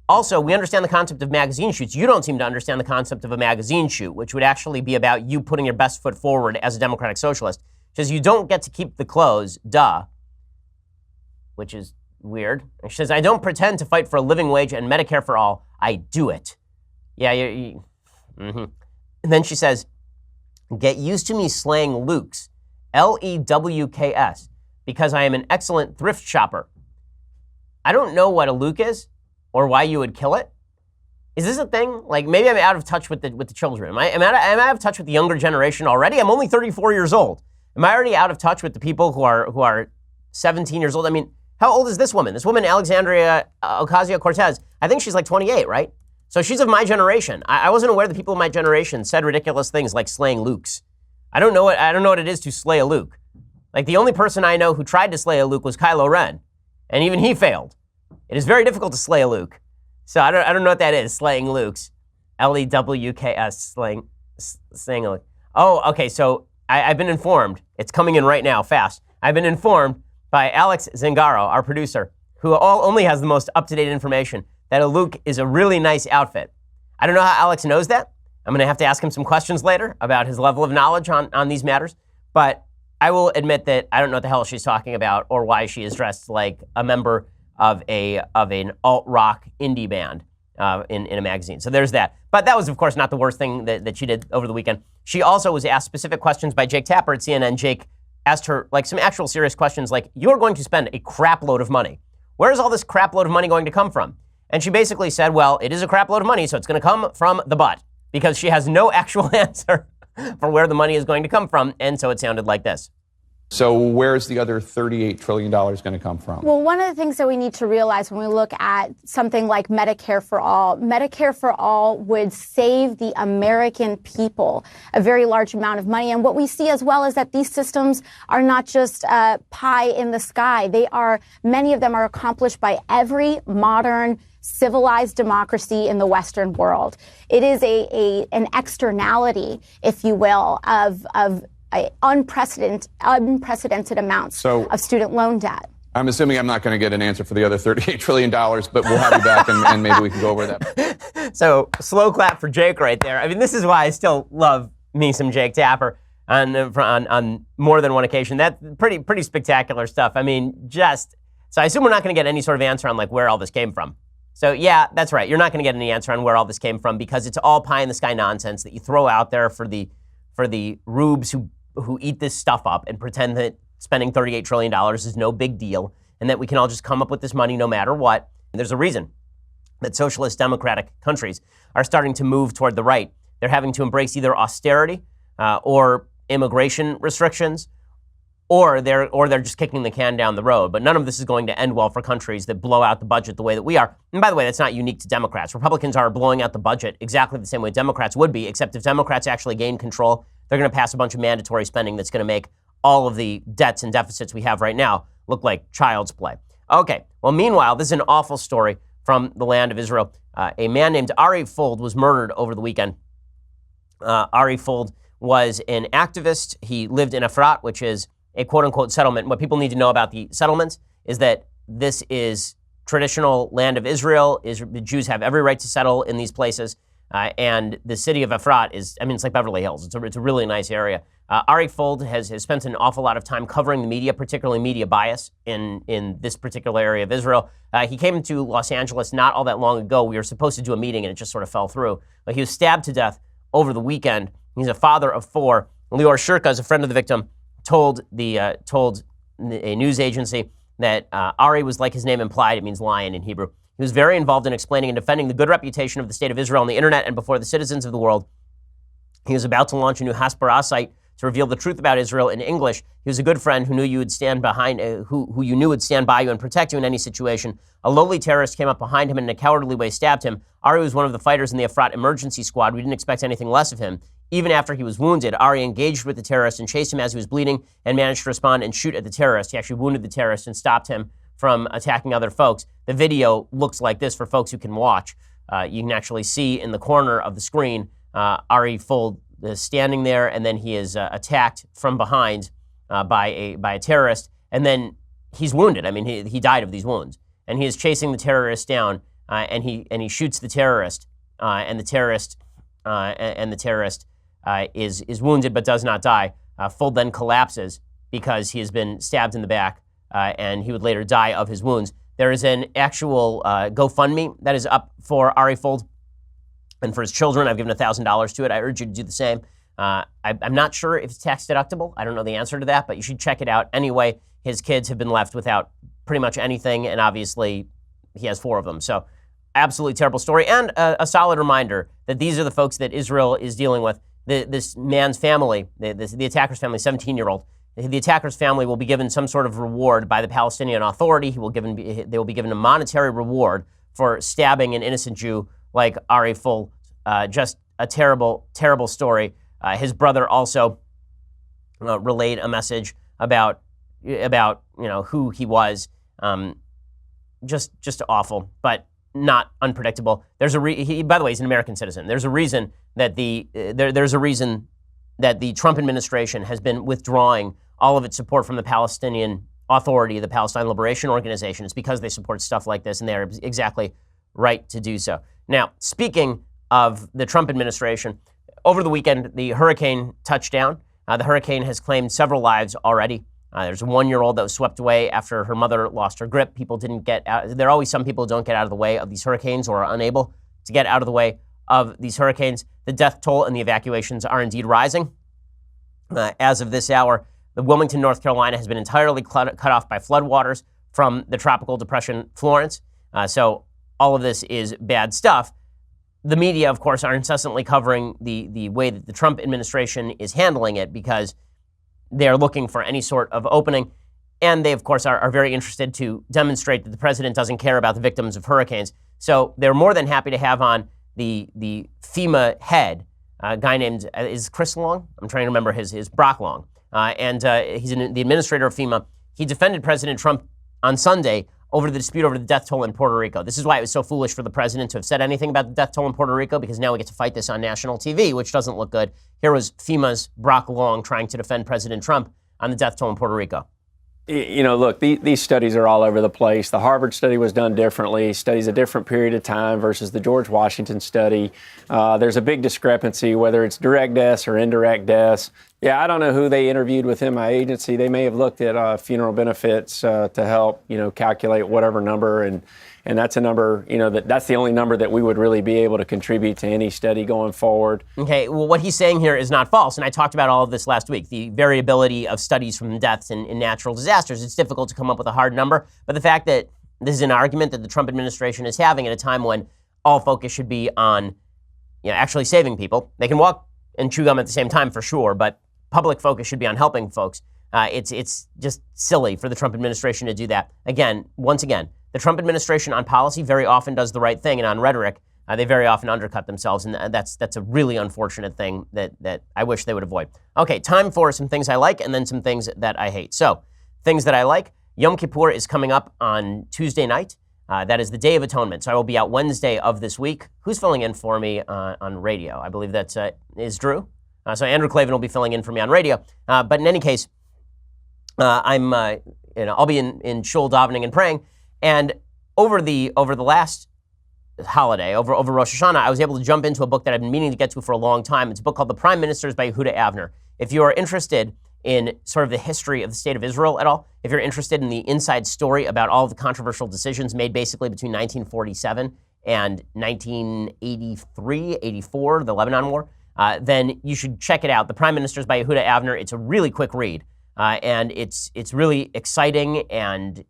A: Also, we understand the concept of magazine shoots. You don't seem to understand the concept of a magazine shoot, which would actually be about you putting your best foot forward as a democratic socialist. She says you don't get to keep the clothes, duh, which is weird. And she says, I don't pretend to fight for a living wage and Medicare for all. I do it. Yeah, mm-hmm. And then she says, get used to me slaying Lukes, Lewks, because I am an excellent thrift shopper. I don't know what a Luke is or why you would kill it. Is this a thing? Like, maybe I'm out of touch with the children. Am I out of touch with the younger generation already? I'm only 34 years old. Am I already out of touch with the people who are 17 years old? I mean, how old is this woman? This woman, Alexandria Ocasio-Cortez, I think she's like 28, right? So she's of my generation. I wasn't aware that people of my generation said ridiculous things like slaying Lukes. I don't know what it is to slay a Luke. Like, the only person I know who tried to slay a Luke was Kylo Ren, and even he failed. It is very difficult to slay a Luke. So I don't know what that is, slaying Lukes. Lewks, slaying a Luke. Oh, okay, so I've been informed. It's coming in right now, fast. I've been informed by Alex Zingaro, our producer, who only has the most up-to-date information, that a Luke is a really nice outfit. I don't know how Alex knows that. I'm going to have to ask him some questions later about his level of knowledge on these matters. But I will admit that I don't know what the hell she's talking about or why she is dressed like a member of an alt-rock indie band in a magazine. So there's that. But that was, of course, not the worst thing that she did over the weekend. She also was asked specific questions by Jake Tapper at CNN. Jake asked her like some actual serious questions like, you're going to spend a crap load of money. Where is all this crap load of money going to come from? And she basically said, well, it is a crap load of money, so it's going to come from the butt, because she has no actual answer for where the money is going to come from. And so it sounded like this.
B: So where's the other $38 trillion going to come from?
C: Well, one of the things that we need to realize when we look at something like Medicare for All would save the American people a very large amount of money. And what we see as well is that these systems are not just pie in the sky. Many of them are accomplished by every modern civilized democracy in the Western world. It is an externality, if you will, of unprecedented amounts of student loan debt.
B: I'm assuming I'm not going to get an answer for the other $38 trillion, but we'll have you back and maybe we can go over that.
A: So slow clap for Jake right there. I mean, this is why I still love me some Jake Tapper on more than one occasion. That's pretty spectacular stuff. I mean, so I assume we're not going to get any sort of answer on like where all this came from. So yeah, that's right. You're not going to get any answer on where all this came from because it's all pie in the sky nonsense that you throw out there for the rubes who eat this stuff up and pretend that spending $38 trillion is no big deal and that we can all just come up with this money no matter what. And there's a reason that socialist democratic countries are starting to move toward the right. They're having to embrace either austerity or immigration restrictions, or they're just kicking the can down the road. But none of this is going to end well for countries that blow out the budget the way that we are. And by the way, that's not unique to Democrats. Republicans are blowing out the budget exactly the same way Democrats would be, except if Democrats actually gain control, they're going to pass a bunch of mandatory spending that's going to make all of the debts and deficits we have right now look like child's play. Okay, well, meanwhile, this is an awful story from the land of Israel. A man named Ari Fuld was murdered over the weekend. Ari Fuld was an activist. He lived in Efrat, which is a quote-unquote settlement. What people need to know about the settlements is that this is traditional land of Israel. The Jews have every right to settle in these places. And the city of Efrat it's like Beverly Hills. It's a really nice area. Ari Fuld has spent an awful lot of time covering the media, particularly media bias in this particular area of Israel. He came to Los Angeles not all that long ago. We were supposed to do a meeting and it just sort of fell through. But he was stabbed to death over the weekend. He's a father of 4. Lior Shirka is a friend of the victim. Told a news agency that Ari was like his name implied. It means lion in Hebrew. He was very involved in explaining and defending the good reputation of the state of Israel on the internet and before the citizens of the world. He was about to launch a new Hasbara site to reveal the truth about Israel in English. He was a good friend who knew you would stand behind, who you knew would stand by you and protect you in any situation. A lowly terrorist came up behind him and in a cowardly way stabbed him. Ari was one of the fighters in the Efrat emergency squad. We didn't expect anything less of him. Even after he was wounded, Ari engaged with the terrorist and chased him as he was bleeding and managed to respond and shoot at the terrorist. He actually wounded the terrorist and stopped him from attacking other folks. The video looks like this for folks who can watch. You can actually see in the corner of the screen Ari Fuld standing there, and then he is attacked from behind by a terrorist, and then he's wounded. I mean, he died of these wounds, and he is chasing the terrorist down, and he shoots the terrorist, and the terrorist is wounded but does not die. Fuld then collapses because he has been stabbed in the back, and he would later die of his wounds. There is an actual GoFundMe that is up for Ari Fuld and for his children. I've given $1,000 to it. I urge you to do the same. I'm not sure if it's tax deductible. I don't know the answer to that, but you should check it out. Anyway, his kids have been left without pretty much anything, and obviously he has 4 of them. So absolutely terrible story, and a solid reminder that these are the folks that Israel is dealing with. This man's family, the attacker's family, 17-year-old, the attacker's family will be given some sort of reward by the Palestinian Authority. They will be given a monetary reward for stabbing an innocent Jew like Ari Fuld. Just a terrible, terrible story. His brother also relayed a message about who he was. Just awful, but not unpredictable. There's by the way, he's an American citizen. There's a reason that there's a reason that the Trump administration has been withdrawing all of its support from the Palestinian Authority, the Palestine Liberation Organization. It's because they support stuff like this, and they are exactly right to do so. Now, speaking of the Trump administration, over the weekend, the hurricane touched down. The hurricane has claimed several lives already. There's a 1-year-old that was swept away after her mother lost her grip. People didn't get out. There are always some people who don't get out of the way of these hurricanes or are unable to get out of the way of these hurricanes. The death toll and the evacuations are indeed rising. As of this hour, the Wilmington, North Carolina has been entirely cut off by floodwaters from the tropical depression Florence. So all of this is bad stuff. The media, of course, are incessantly covering the way that the Trump administration is handling it because they are looking for any sort of opening. And they, of course, are very interested to demonstrate that the president doesn't care about the victims of hurricanes. So they're more than happy to have on the FEMA head, a guy named, is Chris Long? I'm trying to remember his Brock Long. And he's the administrator of FEMA. He defended President Trump on Sunday over the dispute over the death toll in Puerto Rico. This is why it was so foolish for the president to have said anything about the death toll in Puerto Rico, because now we get to fight this on national TV, which doesn't look good. Here was FEMA's Brock Long trying to defend President Trump on the death toll in Puerto Rico.
D: Look, these studies are all over the place. The Harvard study was done differently, studies a different period of time versus the George Washington study. There's a big discrepancy, whether it's direct deaths or indirect deaths. Yeah, I don't know who they interviewed within my agency. They may have looked at funeral benefits to help, calculate whatever number. And that's a number, that's the only number that we would really be able to contribute to any study going forward.
A: Okay, well, what he's saying here is not false. And I talked about all of this last week, the variability of studies from deaths in natural disasters. It's difficult to come up with a hard number. But the fact that this is an argument that the Trump administration is having at a time when all focus should be on actually saving people. They can walk and chew gum at the same time for sure, but public focus should be on helping folks. It's just silly for the Trump administration to do that. Once again, the Trump administration on policy very often does the right thing, and on rhetoric, they very often undercut themselves, and that's a really unfortunate thing that I wish they would avoid. Okay, time for some things I like and then some things that I hate. So, things that I like, Yom Kippur is coming up on Tuesday night. That is the Day of Atonement, so I will be out Wednesday of this week. Who's filling in for me on radio? I believe that is Drew. So Andrew Clavin will be filling in for me on radio. But in any case, I'll be in shul davening and praying. And over the last holiday, over Rosh Hashanah, I was able to jump into a book that I've been meaning to get to for a long time. It's a book called The Prime Ministers by Yehuda Avner. If you are interested in sort of the history of the state of Israel at all, if you're interested in the inside story about all of the controversial decisions made basically between 1947 and 1983, 84, the Lebanon War, then you should check it out. The Prime Ministers by Yehuda Avner. It's a really quick read, and it's really exciting. And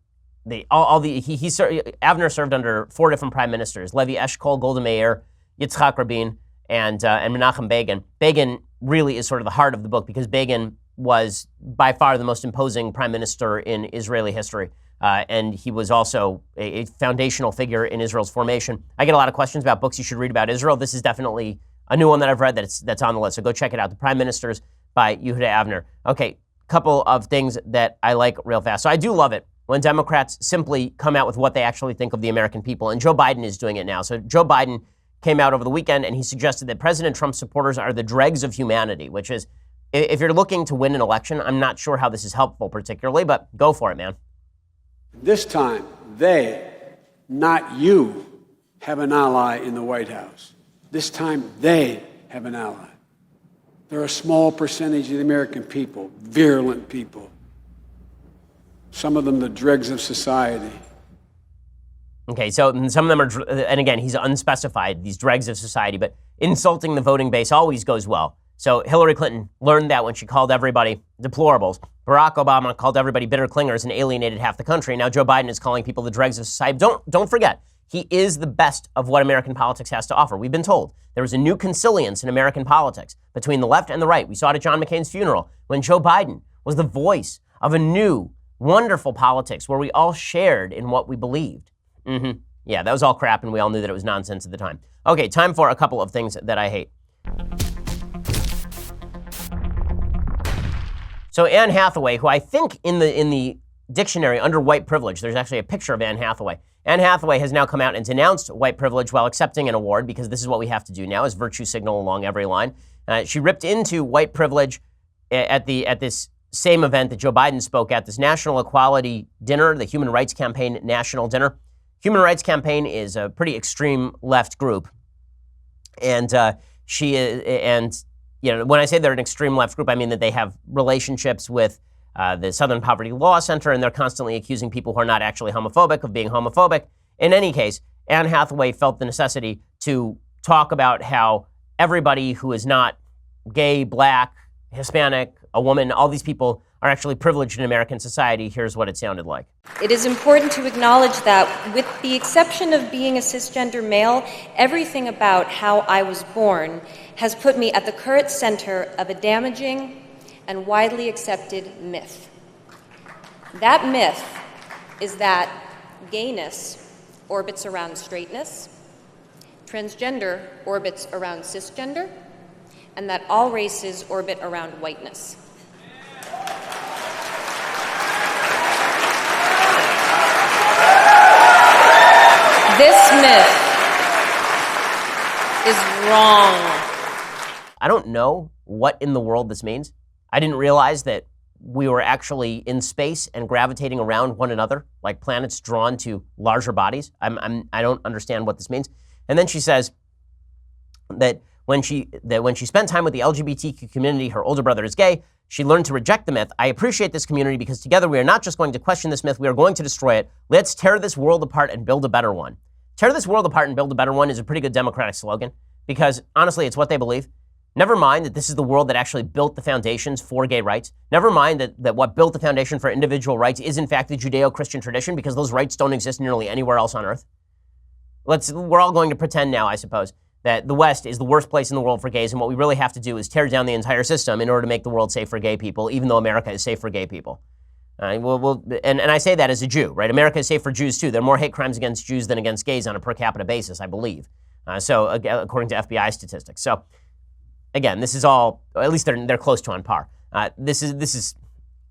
A: Avner served under 4 different prime ministers: Levi Eshkol, Golda Meir, Yitzhak Rabin, and Menachem Begin. Begin really is sort of the heart of the book because Begin was by far the most imposing prime minister in Israeli history. And he was also a foundational figure in Israel's formation. I get a lot of questions about books you should read about Israel. This is definitely a new one that I've read that's on the list. So go check it out, The Prime Ministers by Yehuda Avner. Okay, couple of things that I like real fast. So I do love it when Democrats simply come out with what they actually think of the American people. And Joe Biden is doing it now. So Joe Biden came out over the weekend and he suggested that President Trump's supporters are the dregs of humanity, which is, if you're looking to win an election, I'm not sure how this is helpful particularly, but go for it, man.
E: This time, they, not you, have an ally in the White House. This time, they have an ally. They're a small percentage of the American people, virulent people. Some of them the dregs of society.
A: Okay, so some of them are, and again, he's unspecified, these dregs of society, but insulting the voting base always goes well. So Hillary Clinton learned that when she called everybody deplorables. Barack Obama called everybody bitter clingers and alienated half the country. Now Joe Biden is calling people the dregs of society. Don't forget, he is the best of what American politics has to offer. We've been told there is a new consilience in American politics between the left and the right. We saw it at John McCain's funeral when Joe Biden was the voice of a new, wonderful politics where we all shared in what we believed. Yeah, that was all crap, and we all knew that it was nonsense at the time. Okay, time for a couple of things that I hate. So Anne Hathaway, who I think in the dictionary under white privilege, there's actually a picture of Anne Hathaway. Anne Hathaway has now come out and denounced white privilege while accepting an award, because this is what we have to do now, is virtue signal along every line. She ripped into white privilege at this same event that Joe Biden spoke at, this National Equality Dinner, the Human Rights Campaign National Dinner. Human Rights Campaign is a pretty extreme left group, and when I say they're an extreme left group, I mean that they have relationships with the Southern Poverty Law Center, and they're constantly accusing people who are not actually homophobic of being homophobic. In any case, Anne Hathaway felt the necessity to talk about how everybody who is not gay, black, Hispanic, a woman, all these people are actually privileged in American society. Here's what it sounded like.
F: It is important to acknowledge that, with the exception of being a cisgender male, everything about how I was born has put me at the current center of a damaging and widely accepted myth. That myth is that gayness orbits around straightness, transgender orbits around cisgender, and that all races orbit around whiteness. This myth is wrong.
A: I don't know what in the world this means. I didn't realize that we were actually in space and gravitating around one another, like planets drawn to larger bodies. I don't understand what this means. And then she says that when she spent time with the LGBTQ community, her older brother is gay, she learned to reject the myth. I appreciate this community because together we are not just going to question this myth, we are going to destroy it. Let's tear this world apart and build a better one. Tear this world apart and build a better one is a pretty good Democratic slogan, because honestly, it's what they believe. Never mind that this is the world that actually built the foundations for gay rights. Never mind that what built the foundation for individual rights is in fact the Judeo-Christian tradition, because those rights don't exist nearly anywhere else on earth. We're all going to pretend now, I suppose, that the West is the worst place in the world for gays, and what we really have to do is tear down the entire system in order to make the world safe for gay people, even though America is safe for gay people. And I say that as a Jew, right? America is safe for Jews too. There are more hate crimes against Jews than against gays on a per capita basis, I believe. According to FBI statistics. So again, this is all, at least they're close to on par. This is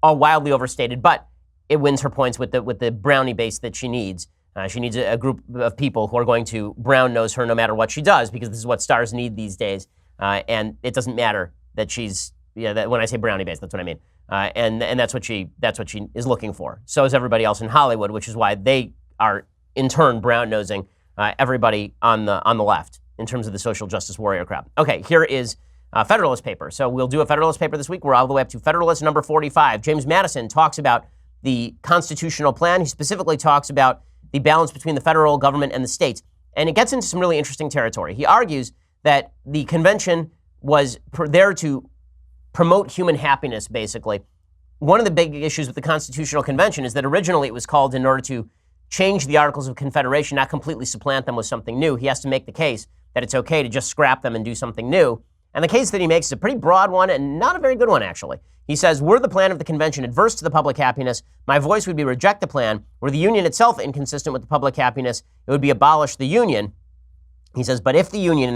A: all wildly overstated, but it wins her points with the brownie base that she needs. She needs a group of people who are going to brown nose her no matter what she does, because this is what stars need these days. And it doesn't matter that she's, when I say brownie base, that's what I mean. And that's what she is looking for. So is everybody else in Hollywood, which is why they are in turn brown nosing everybody on the left in terms of the social justice warrior crap. Okay, here is Federalist Paper. So we'll do a Federalist Paper this week. We're all the way up to Federalist number 45. James Madison talks about the constitutional plan. He specifically talks about the balance between the federal government and the states. And it gets into some really interesting territory. He argues that the convention was there to promote human happiness, basically. One of the big issues with the Constitutional Convention is that originally it was called in order to change the Articles of Confederation, not completely supplant them with something new. He has to make the case that it's okay to just scrap them and do something new. And the case that he makes is a pretty broad one and not a very good one, actually. He says, were the plan of the convention adverse to the public happiness, my voice would be reject the plan. Were the union itself inconsistent with the public happiness, it would be abolish the union. He says, but if the union,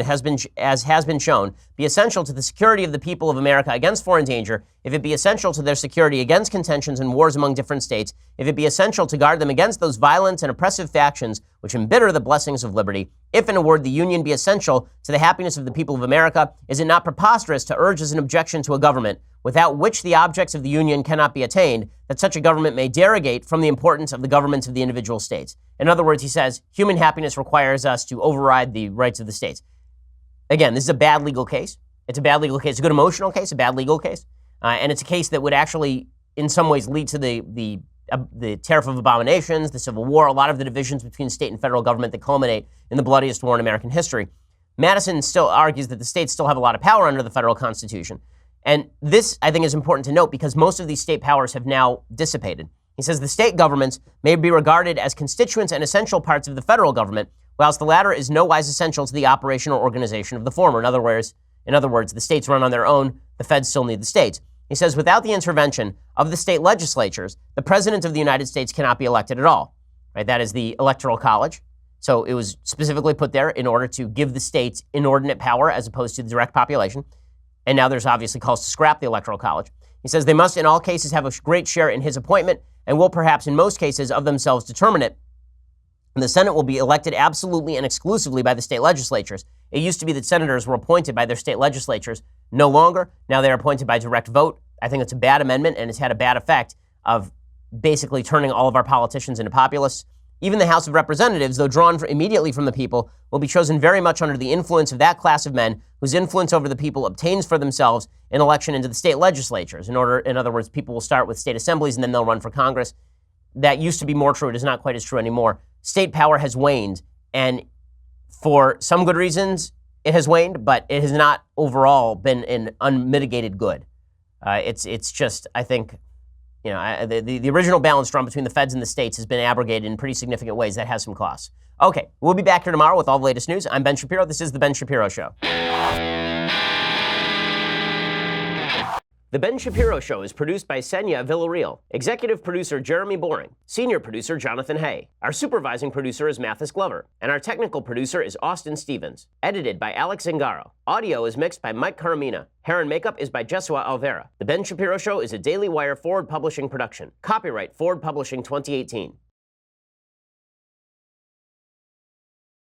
A: as has been shown, be essential to the security of the people of America against foreign danger, if it be essential to their security against contentions and wars among different states, if it be essential to guard them against those violent and oppressive factions which embitter the blessings of liberty, if, in a word, the union be essential to the happiness of the people of America, is it not preposterous to urge as an objection to a government without which the objects of the union cannot be attained, that such a government may derogate from the importance of the governments of the individual states? In other words, he says, human happiness requires us to override the rights of the states. Again, this is a bad legal case. It's a bad legal case. It's a good emotional case, a bad legal case. And it's a case that would actually, in some ways, lead to the tariff of abominations, the Civil War, a lot of the divisions between state and federal government that culminate in the bloodiest war in American history. Madison still argues that the states still have a lot of power under the federal Constitution. And this, I think, is important to note because most of these state powers have now dissipated. He says the state governments may be regarded as constituents and essential parts of the federal government, whilst the latter is no wise essential to the operation or organization of the former. In other words, the states run on their own, the feds still need the states. He says without the intervention of the state legislatures, the president of the United States cannot be elected at all. Right? That is the Electoral College. So it was specifically put there in order to give the states inordinate power as opposed to the direct population. And now there's obviously calls to scrap the Electoral College. He says they must in all cases have a great share in his appointment and will perhaps in most cases of themselves determine it. And the Senate will be elected absolutely and exclusively by the state legislatures. It used to be that senators were appointed by their state legislatures. No longer. Now they're appointed by direct vote. I think it's a bad amendment, and it's had a bad effect of basically turning all of our politicians into populists. Even the House of Representatives, though drawn immediately from the people, will be chosen very much under the influence of that class of men whose influence over the people obtains for themselves an election into the state legislatures. In other words, people will start with state assemblies and then they'll run for Congress. That used to be more true. It is not quite as true anymore. State power has waned, and for some good reasons, it has waned, but it has not overall been an unmitigated good. It's just, I think, the original balance drawn between the feds and the states has been abrogated in pretty significant ways. That has some costs. Okay, we'll be back here tomorrow with all the latest news. I'm Ben Shapiro. This is The Ben Shapiro Show. The Ben Shapiro Show is produced by Senya Villarreal, executive producer Jeremy Boring, senior producer Jonathan Hay. Our supervising producer is Mathis Glover, and our technical producer is Austin Stevens. Edited by Alex Zingaro. Audio is mixed by Mike Caramina. Hair and makeup is by Jesua Alvera. The Ben Shapiro Show is a Daily Wire Ford Publishing production. Copyright Ford Publishing 2018.